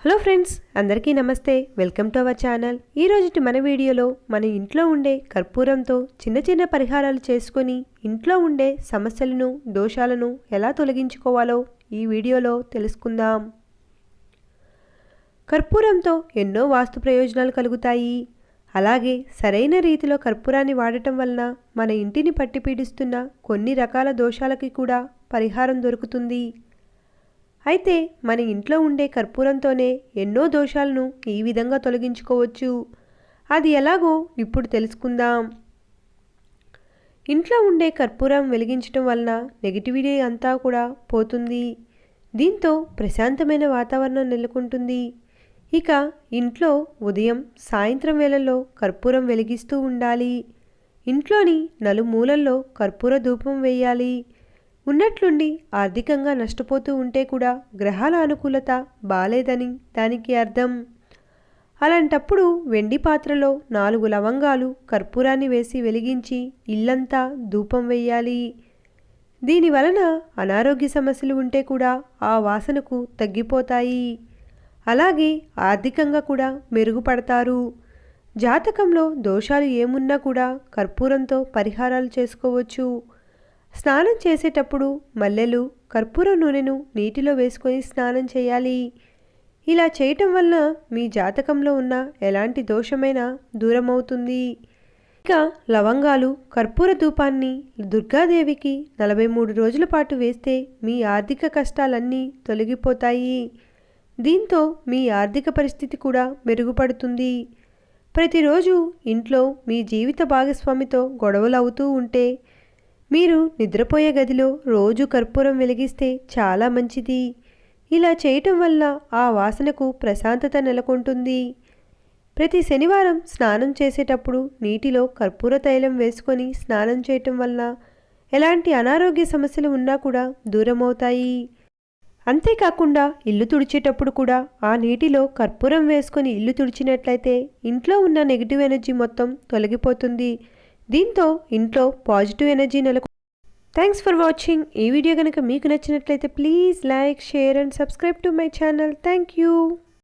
Hello friends, అందరికీ నమస్తే. Welcome to our channel. ఈరోజుటి మన వీడియోలో మన ఇంట్లో ఉండే కర్పూరంతో చిన్న చిన్న పరిహారాలు చేసుకొని ఇంట్లో ఉండే సమస్యలను, దోషాలను ఎలా తొలగించుకోవాలో ఈ వీడియోలో తెలుసుకుందాం. కర్పూరంతో ఎన్నో వాస్తు ప్రయోజనాలు కలుగుతాయి. అలాగే సరైన రీతిలో కర్పూరాన్ని వాడటం వలన మన ఇంటిని పట్టి పీడిస్తున్న కొన్ని రకాల దోషాలకి కూడా పరిహారం దొరుకుతుంది. అయితే మన ఇంట్లో ఉండే కర్పూరంతోనే ఎన్నో దోషాలను ఈ విధంగా తొలగించుకోవచ్చు. అది ఎలాగో ఇప్పుడు తెలుసుకుందాం. ఇంట్లో ఉండే కర్పూరం వెలిగించడం వలన నెగిటివిటీ అంతా కూడా పోతుంది. దీంతో ప్రశాంతమైన వాతావరణం నెలకొంటుంది. ఇక ఇంట్లో ఉదయం, సాయంత్రం వేళల్లో కర్పూరం వెలిగిస్తూ ఉండాలి. ఇంట్లోని నలుమూలల్లో కర్పూర ధూపం వేయాలి. ఉన్నట్లుండి ఆర్థికంగా నష్టపోతూ ఉంటే కూడా గ్రహాల అనుకూలత బాలేదని దానికి అర్థం. అలాంటప్పుడు వెండి పాత్రలో 4 లవంగాలు కర్పూరాన్ని వేసి వెలిగించి ఇల్లంతా ధూపం వేయాలి. దీనివలన అనారోగ్య సమస్యలు ఉంటే కూడా ఆ వాసనకు తగ్గిపోతాయి. అలాగే ఆర్థికంగా కూడా మెరుగుపడతారు. జాతకంలో దోషాలు ఏమున్నా కూడా కర్పూరంతో పరిహారాలు చేసుకోవచ్చు. స్నానం చేసేటప్పుడు మల్లెలు, కర్పూర నూనెను నీటిలో వేసుకొని స్నానం చేయాలి. ఇలా చేయటం వల్ల మీ జాతకంలో ఉన్న ఎలాంటి దోషమైనా దూరమవుతుంది. ఇక లవంగాలు, కర్పూర ధూపాన్ని దుర్గాదేవికి 43 రోజుల పాటు వేస్తే మీ ఆర్థిక కష్టాలన్నీ తొలగిపోతాయి. దీంతో మీ ఆర్థిక పరిస్థితి కూడా మెరుగుపడుతుంది. ప్రతిరోజు ఇంట్లో మీ జీవిత భాగస్వామితో గొడవలు అవుతూ ఉంటే మీరు నిద్రపోయే గదిలో రోజు కర్పూరం వెలిగిస్తే చాలా మంచిది. ఇలా చేయటం వల్ల ఆ వాసనకు ప్రశాంతత నెలకొంటుంది. ప్రతి శనివారం స్నానం చేసేటప్పుడు నీటిలో కర్పూర తైలం వేసుకొని స్నానం చేయటం వల్ల ఎలాంటి అనారోగ్య సమస్యలు ఉన్నా కూడా దూరమవుతాయి. అంతేకాకుండా ఇల్లు తుడిచేటప్పుడు కూడా ఆ నీటిలో కర్పూరం వేసుకొని ఇల్లు తుడిచినట్లయితే ఇంట్లో ఉన్న నెగిటివ్ ఎనర్జీ మొత్తం తొలగిపోతుంది. దీంతో ఇంట్లో పాజిటివ్ ఎనర్జీ నెలకు. Thanks for watching. ఈ వీడియో కనుక మీకు నచ్చినట్లయితే please like, share and subscribe to my channel. Thank you.